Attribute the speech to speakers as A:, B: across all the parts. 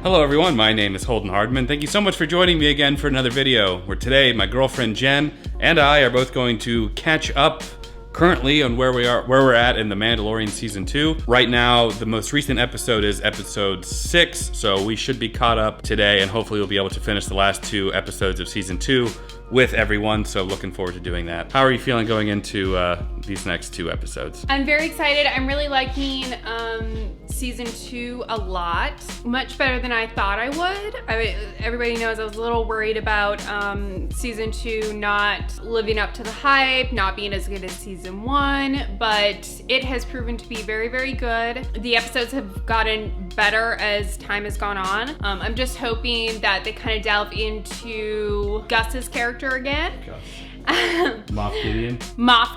A: Hello everyone, my name is Holden Hardman. Thank you so much for joining me again for another video, where today my girlfriend Jen and I are both going to catch up currently on where we're at in The Mandalorian Season 2. Right now, the most recent episode is episode 6, so we should be caught up today, and hopefully we'll be able to finish the last 2 episodes of Season 2 with everyone, so looking forward to doing that. How are you feeling going into these next 2 episodes?
B: I'm very excited. I'm really liking Season 2 a lot. Much better than I thought I would. Everybody knows I was a little worried about Season 2 not living up to the hype, not being as good as Season 1, but it has proven to be very, very good. The episodes have gotten better as time has gone on. I'm just hoping that they kind of delve into Gus's character again. Moff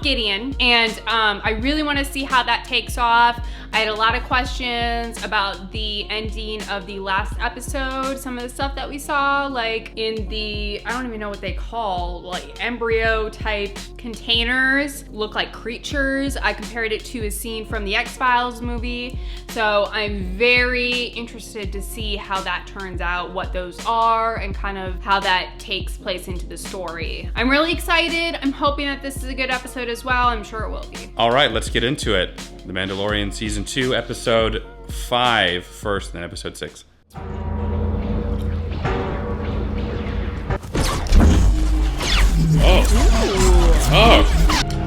B: Gideon. And I really want to see how that takes off. I had a lot of questions about the ending of the last episode. Some of the stuff that we saw, like in the, I don't even know what they call, like embryo type containers, look like creatures. I compared it to a scene from the X-Files movie. So I'm very interested to see how that turns out, what those are, and kind of how that takes place into the story. I'm really excited. I'm hoping that this is a good episode as well. I'm sure it will be.
A: All right, let's get into it. The Mandalorian Season 2, Episode 5 first, and then Episode 6.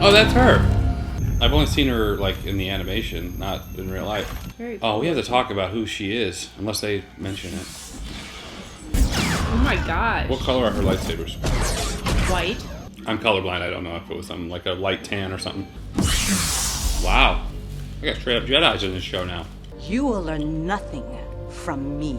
A: Oh, that's her. I've only seen her like in the animation, not in real life.
B: Very cool.
A: Oh, we have to talk about who she is, unless they mention it.
B: Oh my gosh.
A: What color are her lightsabers?
B: White.
A: I'm colorblind. I don't know if it was something like a light tan or something. Wow. I got straight up Jedis in this show now.
C: You will learn nothing from me.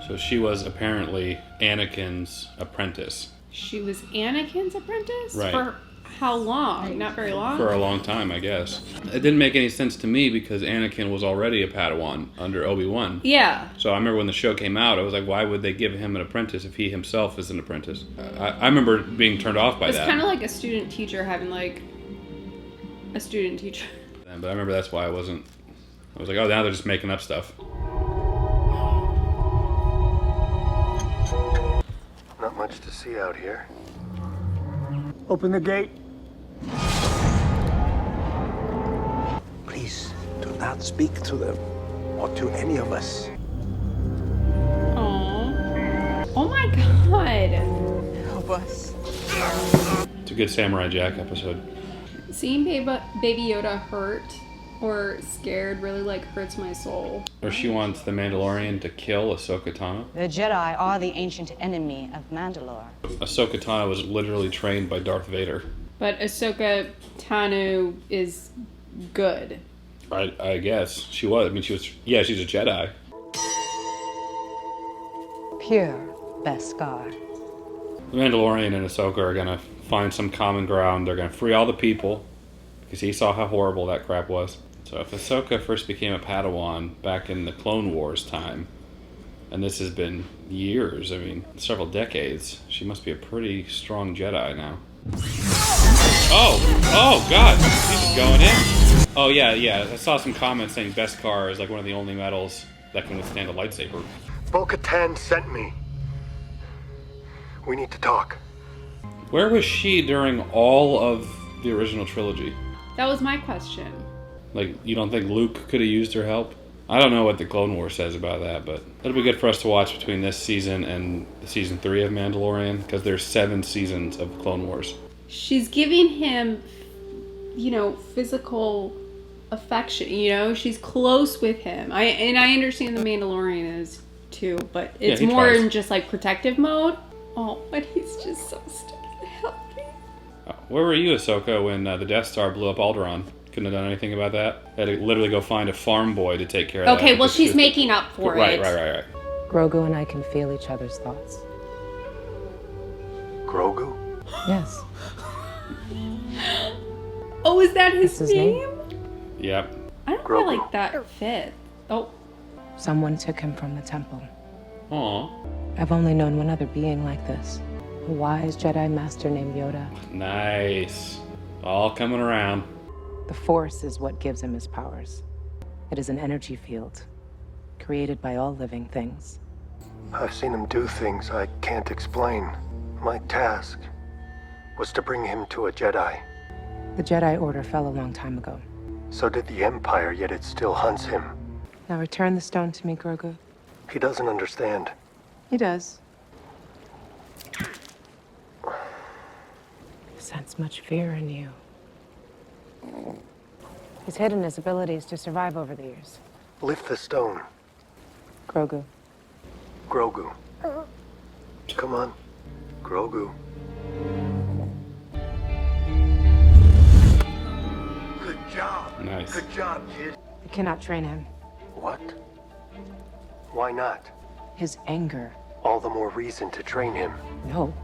A: So she was apparently Anakin's apprentice.
B: She was Anakin's apprentice?
A: Right.
B: For how long? Not very long?
A: For a long time, I guess. It didn't make any sense to me because Anakin was already a Padawan under Obi-Wan.
B: Yeah.
A: So I remember when the show came out, I was like, why would they give him an apprentice if he himself is an apprentice? I remember being turned off by that.
B: It's kind of like a student teacher having like a student teacher.
A: But I remember that's why I was like, oh, now they're just making up stuff.
D: Not much to see out here.
E: Open the gate.
D: Please, do not speak to them or to any of us.
B: Aww. Oh my god.
C: Help us.
A: It's a good Samurai Jack episode.
B: Seeing Baby Yoda hurt or scared really like hurts my soul.
A: Or she wants the Mandalorian to kill Ahsoka Tano.
C: The Jedi are the ancient enemy of Mandalore.
A: Ahsoka Tano was literally trained by Darth Vader.
B: But Ahsoka Tano is good.
A: I guess. She was. I mean, she's a Jedi.
C: Pure Beskar.
A: The Mandalorian and Ahsoka are going to find some common ground. They're going to free all the people because he saw how horrible that crap was. So if Ahsoka first became a Padawan back in the Clone Wars time, and this has been years, I mean, several decades, she must be a pretty strong Jedi now. Oh God, she's just going in. Oh yeah, I saw some comments saying Beskar is like one of the only metals that can withstand a lightsaber.
D: Bo-Katan sent me. We need to talk.
A: Where was she during all of the original trilogy?
B: That was my question.
A: Like, you don't think Luke could have used her help? I don't know what the Clone Wars says about that, but it'll be good for us to watch between this season and season 3 of Mandalorian, because there's 7 seasons of Clone Wars.
B: She's giving him, physical affection, she's close with him. I understand the Mandalorian is too, but it's more in just like protective mode. Oh, but he's just so stupid. Help me.
A: Where were you, Ahsoka, when the Death Star blew up Alderaan? Couldn't have done anything about that? Had to literally go find a farm boy to take care of that.
B: Okay, well, she's making up for it.
A: Right.
F: Grogu and I can feel each other's thoughts.
D: Grogu?
F: Yes.
B: Oh, is that his
F: name?
A: Yep.
B: I don't feel like that fit. Oh.
F: Someone took him from the temple.
A: Aw.
F: I've only known one other being like this. A wise Jedi master named Yoda.
A: Nice. All coming around.
F: The Force is what gives him his powers. It is an energy field, created by all living things.
D: I've seen him do things I can't explain. My task was to bring him to a Jedi.
F: The Jedi Order fell a long time ago.
D: So did the Empire, yet it still hunts him.
F: Now return the stone to me, Grogu.
D: He doesn't understand.
F: He does. I sense much fear in you. He's hidden his abilities to survive over the years.
D: Lift the stone.
F: Grogu.
D: Grogu. Come on. Grogu. Good job.
A: Nice.
D: Good job, kid.
F: I cannot train him.
D: What? Why not?
F: His anger.
D: All the more reason to train him.
F: No.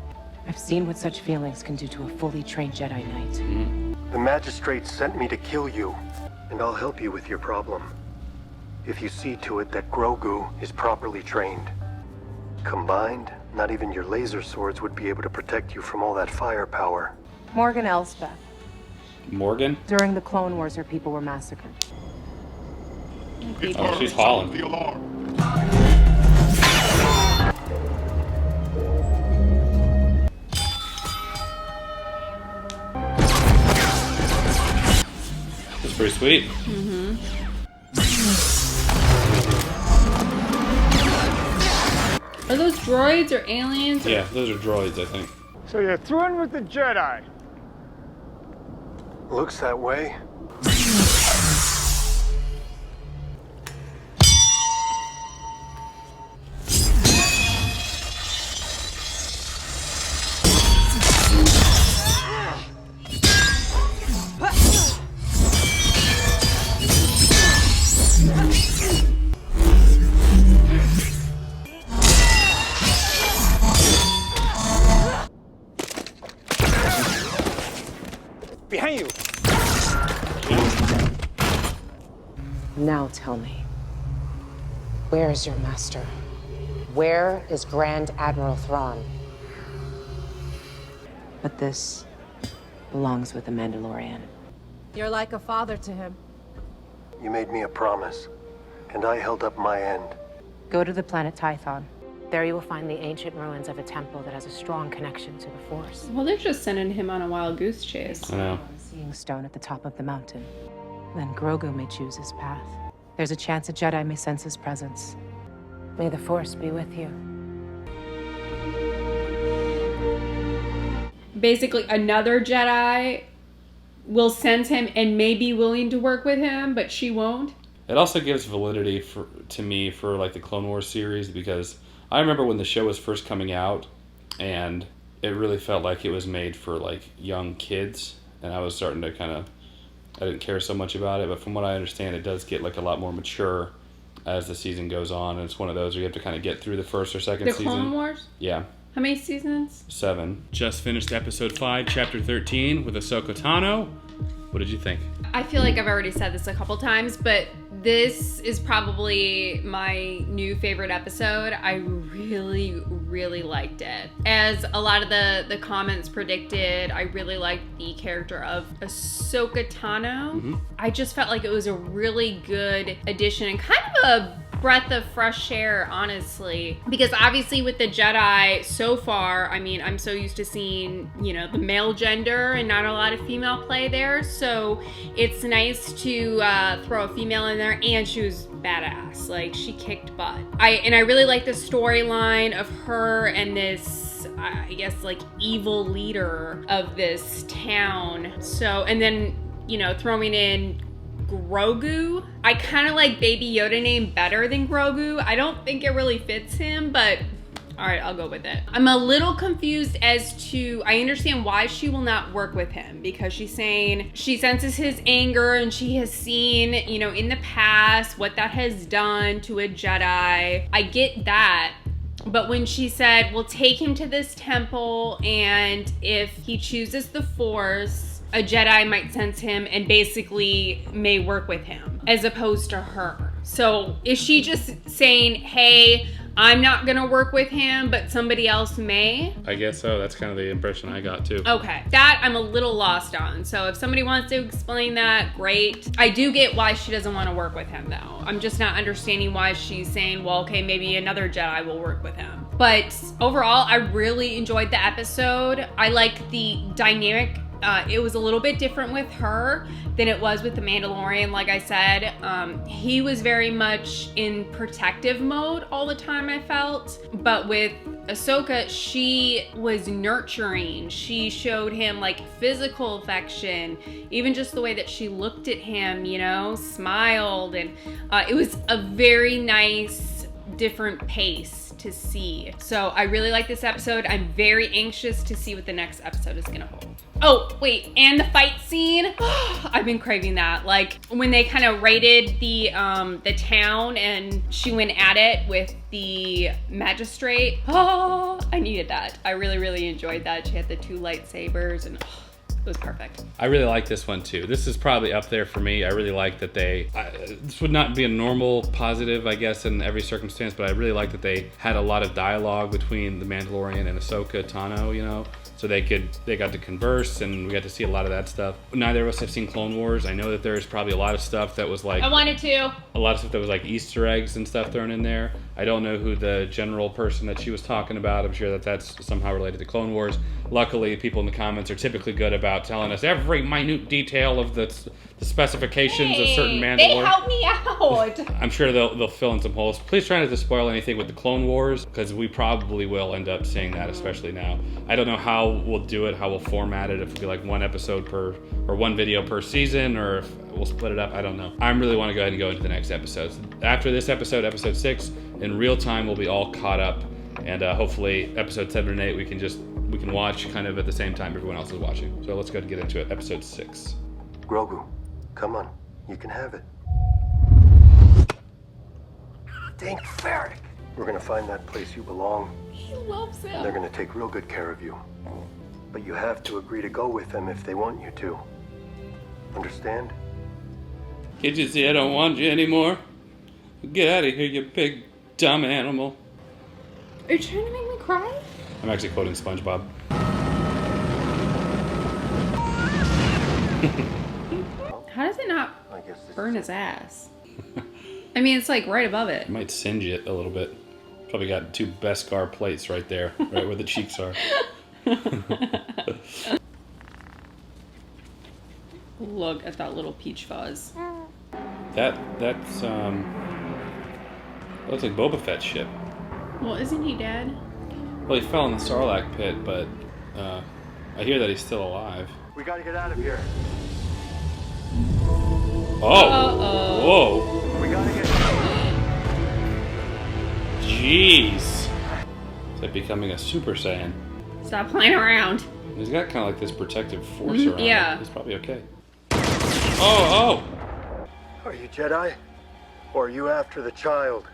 F: I've seen what such feelings can do to a fully trained Jedi Knight.
D: The magistrates sent me to kill you, and I'll help you with your problem. If you see to it that Grogu is properly trained. Combined, not even your laser swords would be able to protect you from all that firepower.
F: Morgan Elsbeth.
A: Morgan?
F: During the Clone Wars, her people were massacred.
A: Oh, she's falling.
D: The alarm.
A: That's pretty sweet.
B: Are those droids or aliens?
A: Yeah, those are droids, I think.
E: So you're through in with the Jedi.
D: Looks that way.
E: Behind you.
F: Now tell me, where is your master? Where is Grand Admiral Thrawn? But this belongs with the Mandalorian.
G: You're like a father to him.
D: You made me a promise, and I held up my end.
F: Go to the planet Tython. There you will find the ancient ruins of a temple that has a strong connection to the Force.
B: Well, they're just sending him on a wild goose chase.
A: I know.
F: Seeing stone at the top of the mountain. Then Grogu may choose his path. There's a chance a Jedi may sense his presence. May the Force be with you.
B: Basically, another Jedi will sense him and may be willing to work with him, but she won't.
A: It also gives validity to me for like the Clone Wars series, because I remember when the show was first coming out and it really felt like it was made for like young kids, and I was starting to I didn't care so much about it, but from what I understand, it does get like a lot more mature as the season goes on, and it's one of those where you have to kind of get through the first or second season.
B: The Clone Wars?
A: Yeah.
B: How many seasons?
A: 7. Just finished episode 5, chapter 13 with Ahsoka Tano. What did you think?
B: I feel like I've already said this a couple times, but this is probably my new favorite episode. I really, really liked it. As a lot of the comments predicted, I really liked the character of Ahsoka Tano.
A: Mm-hmm.
B: I just felt like it was a really good addition and kind of a breath of fresh air, honestly, because obviously with the Jedi so far, I mean, I'm so used to seeing, the male gender and not a lot of female play there, so it's nice to throw a female in there, and she was badass. Like, she kicked butt. I really like the storyline of her and this, I guess, like, evil leader of this town. So, and then, throwing in Grogu. I kind of like Baby Yoda name better than Grogu. I don't think it really fits him, but all right, I'll go with it. I'm a little confused as to, I understand why she will not work with him, because she's saying she senses his anger and she has seen, in the past what that has done to a Jedi. I get that. But when she said, we'll take him to this temple, and if he chooses the Force, a Jedi might sense him and basically may work with him, as opposed to her. So is she just saying, hey, I'm not gonna work with him, but somebody else may.
A: I guess so. That's kind of the impression I got too.
B: Okay, that I'm a little lost on. So if somebody wants to explain that, great. I do get why she doesn't want to work with him though. I'm just not understanding why she's saying, well, okay, maybe another Jedi will work with him. But overall, I really enjoyed the episode. I like the dynamic. It was a little bit different with her than it was with the Mandalorian. Like I said, he was very much in protective mode all the time, I felt. But with Ahsoka, she was nurturing. She showed him like physical affection, even just the way that she looked at him, you know, smiled. And it was a very nice, different pace to see. So I really like this episode. I'm very anxious to see what the next episode is gonna hold. Oh, wait, and the fight scene. I've been craving that. Like when they kind of raided the town and she went at it with the magistrate. Oh, I needed that. I really, really enjoyed that. She had the 2 lightsabers and it was perfect.
A: I really like this one too. This is probably up there for me. I really like that this would not be a normal positive, I guess, in every circumstance, but I really like that they had a lot of dialogue between the Mandalorian and Ahsoka Tano, you know? So they got to converse and we got to see a lot of that stuff. Neither of us have seen Clone Wars. I know that there's probably a lot of stuff that was like...
B: I wanted to.
A: A lot of stuff that was like Easter eggs and stuff thrown in there. I don't know who the general person that she was talking about. I'm sure that that's somehow related to Clone Wars. Luckily, people in the comments are typically good about telling us every minute detail of the specifications of certain Mandalorian.
B: They helped me out.
A: I'm sure they'll fill in some holes. Please try not to spoil anything with the Clone Wars, because we probably will end up seeing that, especially now. I don't know how we'll do it, how we'll format it, if it'll be like one episode per, or one video per season, or if we'll split it up, I don't know. I really want to go ahead and go into the next episode. After this episode, episode 6, in real time, we'll be all caught up, and hopefully episode 7 and 8 we can watch kind of at the same time everyone else is watching. So let's go ahead and get into it. Episode 6.
D: Grogu, come on. You can have it. Dang Ferric! We're gonna find that place you belong.
B: He loves him.
D: And they're gonna take real good care of you. But you have to agree to go with them if they want you to. Understand?
A: Can't you see I don't want you anymore? Get out of here, you big dumb animal.
B: Are you trying to make me cry?
A: I'm actually quoting SpongeBob.
B: How does it not
D: I guess this
B: burn
D: is
B: his ass? I mean, it's like right above it.
A: It might singe it a little bit. Probably got 2 Beskar plates right there, right where the cheeks are.
B: Look at that little peach fuzz.
A: That's looks like Boba Fett's ship.
B: Well, isn't he dead?
A: Well, he fell in the Sarlacc pit, but I hear that he's still alive.
D: We gotta get out of here.
A: Oh!
B: Uh-oh.
A: Whoa!
D: We gotta get
A: Jeez! Is that becoming a Super Saiyan?
B: Stop playing around.
A: He's got kind of like this protective force around
B: yeah.
A: him. He's probably okay. Oh!
D: Are you Jedi? Or are you after the child?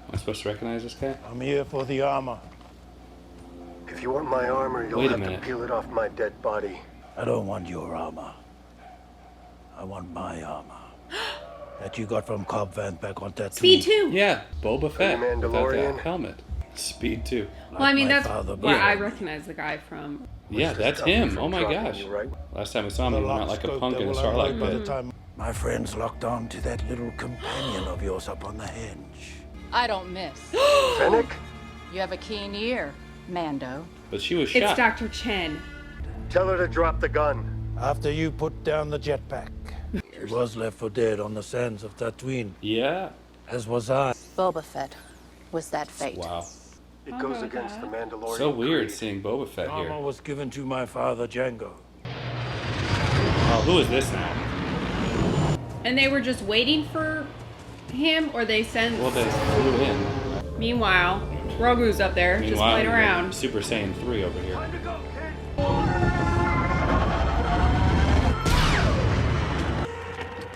A: Am I supposed to recognize this guy?
E: I'm here for the armor.
D: If you want my armor, you'll
A: Wait a
D: have to
A: minute.
D: peel it off my dead body.
E: I don't want your armor. I want my armor. That you got from Cobb Vanth back on that
B: Speed 2.
A: Yeah, Boba Fett.
D: Are you
A: Without
D: Mandalorian?
A: that helmet. Speed 2.
B: Well, I mean,
E: my
B: that's
E: father
B: where I
E: before.
B: recognize the guy from.
A: Yeah,
D: This
A: that's
D: coming
A: him.
D: from
A: Oh my
D: dropping
A: gosh.
D: you, right?
A: Last time we saw him, he went out like a punk in a Sarlacc
E: by the
A: pit.
E: time my friends locked on to that little companion of yours up on the hinge.
G: I don't miss.
D: Fennec?
C: You have a keen ear, Mando.
A: But she was
B: It's
A: shot.
B: Dr. Chen.
D: Tell her to drop the gun.
E: After you put down the jetpack, she was left for dead on the sands of Tatooine,
A: Yeah.
E: as was I.
C: Boba Fett was that fate.
A: Wow.
D: It goes against the Mandalorian.
A: So weird
D: creed.
A: seeing Boba Fett
E: Armor
A: here.
E: was given to my father, Django.
A: Oh, who is this now?
B: And they were just waiting for him, or they sent.
A: Well, they flew in.
B: Meanwhile, Grogu's up there just
A: Meanwhile,
B: playing
A: we got
B: around.
A: Super Saiyan 3 over here.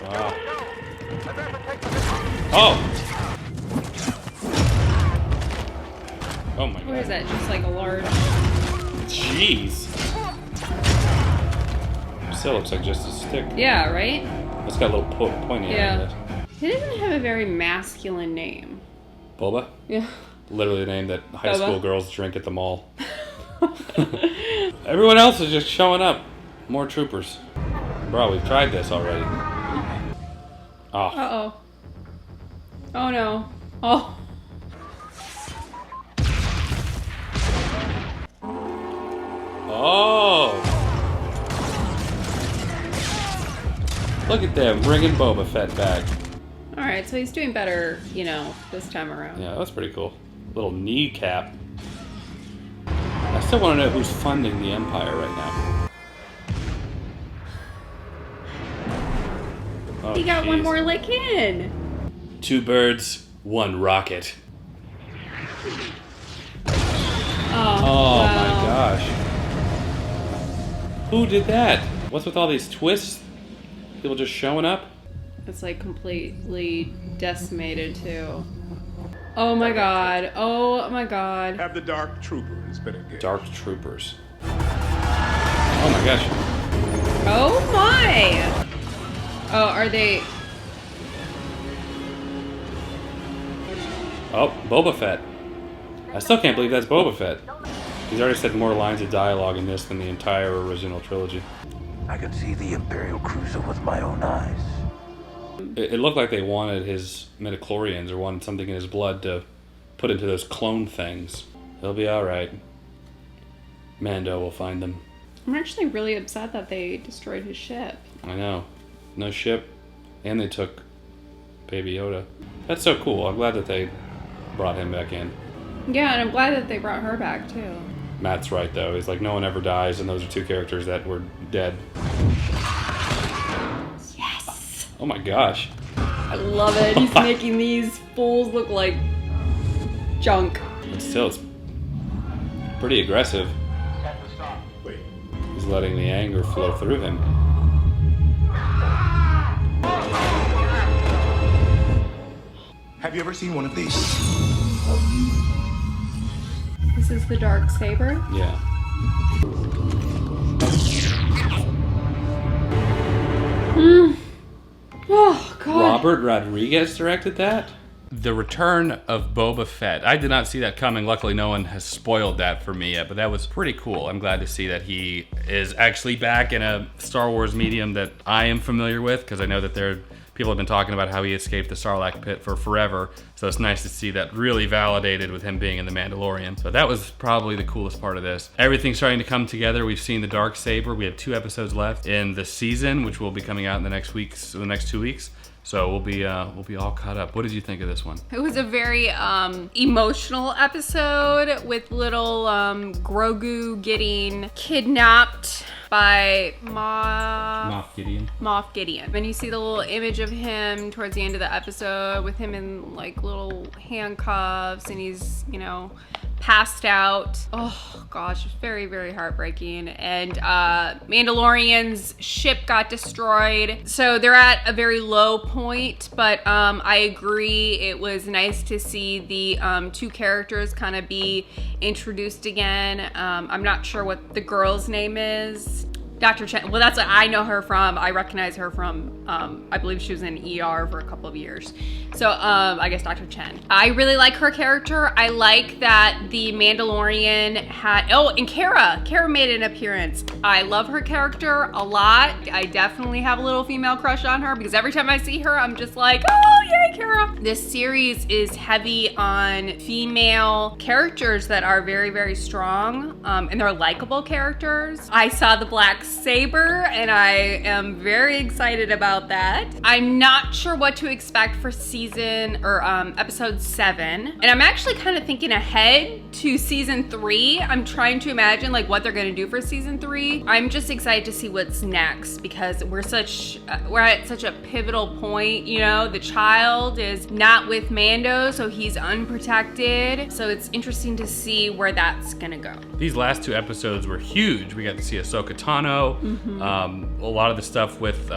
A: Wow. Oh! Oh my
B: What is
A: god.
B: that? Just like a large.
A: Jeez. Still looks like just a stick.
B: Yeah, right?
A: It's got a little pointy
B: Yeah.
A: on it.
B: He doesn't have a very masculine name.
A: Boba?
B: Yeah.
A: Literally the name that high
B: Boba.
A: school girls drink at the mall. Everyone else is just showing up. More troopers. Bro, we've tried this already. Oh.
B: Uh-oh. Oh no. Oh.
A: Oh! Look at them bringing Boba Fett back.
B: Alright, so he's doing better, you know, this time around.
A: Yeah, that's pretty cool. Little kneecap. I still want to know who's funding the Empire right now. Oh,
B: He got one
A: jeez.
B: more lick in.
A: 2 birds, 1 rocket. Oh
B: wow.
A: my gosh. Who did that? What's with all these twists? People just showing up?
B: It's like completely decimated too. Oh my god. Oh my god.
H: Have the Dark Troopers been engaged?
A: Dark Troopers. Oh my gosh.
B: Oh my! Oh, are they...
A: Oh, Boba Fett. I still can't believe that's Boba Fett. He's already said more lines of dialogue in this than the entire original trilogy.
E: I can see the Imperial cruiser with my own eyes.
A: It looked like they wanted his midichlorians or wanted something in his blood to put into those clone things. He'll be alright. Mando will find them.
B: I'm actually really upset that they destroyed his ship.
A: I know. No ship. And they took Baby Yoda. That's so cool. I'm glad that they brought him back in.
B: Yeah, and I'm glad that they brought her back too.
A: Matt's right though. He's like, no one ever dies, and those are 2 characters that were dead.
B: Yes!
A: Oh my gosh.
B: I love it. He's making these fools look like junk.
A: But still, it's pretty aggressive.
H: Wait.
A: He's letting the anger flow through him.
H: Have you ever seen one of these?
B: This is the dark saber.
A: Yeah.
B: Oh god.
A: Robert Rodriguez directed that? The Return of Boba Fett. I did not see that coming. Luckily, no one has spoiled that for me yet, but that was pretty cool. I'm glad to see that he is actually back in a Star Wars medium that I am familiar with, because I know that people have been talking about how he escaped the Sarlacc pit for forever. So it's nice to see that really validated with him being in The Mandalorian. So that was probably the coolest part of this. Everything's starting to come together. We've seen the dark saber. We have 2 episodes left in the season, which will be coming out in the next 2 weeks. So we'll be all caught up. What did you think of this one?
B: It was a very emotional episode with little Grogu getting kidnapped by
A: Moff Gideon.
B: Moff Gideon. And you see the little image of him towards the end of the episode with him in like little handcuffs, and he's, you know, passed out. Oh gosh, it's very, very heartbreaking. And Mandalorian's ship got destroyed. So they're at a very low point, but I agree. It was nice to see the 2 characters kind of be introduced again. I'm not sure what the girl's name is. Dr. Chen. Well, that's what I know her from. I recognize her from, I believe she was in ER for a couple of years. So I guess Dr. Chen. I really like her character. I like that the Mandalorian had, oh, and Cara made an appearance. I love her character a lot. I definitely have a little female crush on her because every time I see her, I'm just like, oh, yay, Cara. This series is heavy on female characters that are very, very strong, and they're likable characters. I saw the black saber, and I am very excited about that. I'm not sure what to expect for episode 7, and I'm actually kind of thinking ahead to season 3. I'm trying to imagine like what they're gonna do for season 3. I'm just excited to see what's next because we're at such a pivotal point. You know, the child is not with Mando, so he's unprotected. So it's interesting to see where that's gonna go.
A: These last 2 episodes were huge. We got to see Ahsoka Tano. A lot of the stuff with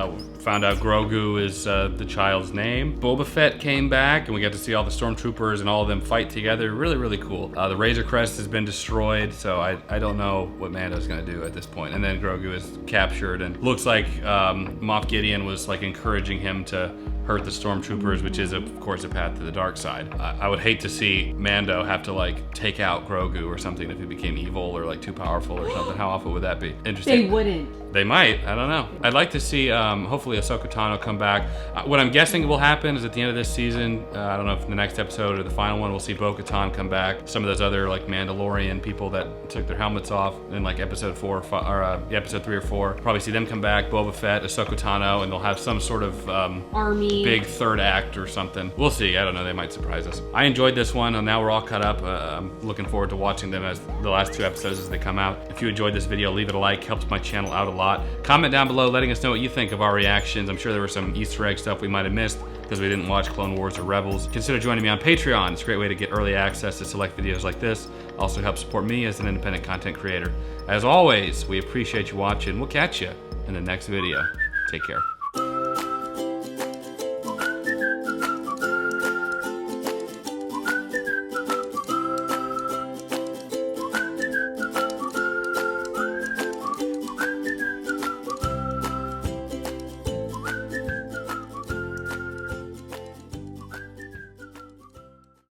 A: found out Grogu is the child's name. Boba Fett came back, and we got to see all the stormtroopers and all of them fight together. Really, really cool. The Razor Crest has been destroyed, so I don't know what Mando's gonna do at this point. And then Grogu is captured, and looks like Moff Gideon was like encouraging him to hurt the stormtroopers, which is of course a path to the dark side. I would hate to see Mando have to like take out Grogu or something if he became evil or like too powerful or something. How awful would that be? Interesting.
B: They wouldn't.
A: They might. I don't know. I'd like to see hopefully Ahsoka Tano come back. What I'm guessing will happen is at the end of this season, I don't know if in the next episode or the final one, we'll see Bo-Katan come back. Some of those other like Mandalorian people that took their helmets off in like episode 4 or 5, or episode 3 or 4. Probably see them come back. Boba Fett, Ahsoka Tano, and they'll have some sort of
B: army
A: big third act or something. We'll see. I don't know. They might surprise us. I enjoyed this one, and now we're all caught up. I'm looking forward to watching them as the last 2 episodes as they come out. If you enjoyed this video, leave it a like. Helps my channel out a lot. Comment down below letting us know what you think of our reactions. I'm sure there was some Easter egg stuff we might have missed because we didn't watch Clone Wars or Rebels. Consider joining me on Patreon. It's a great way to get early access to select videos like this. Also helps support me as an independent content creator. As always, we appreciate you watching. We'll catch you in the next video. Take care.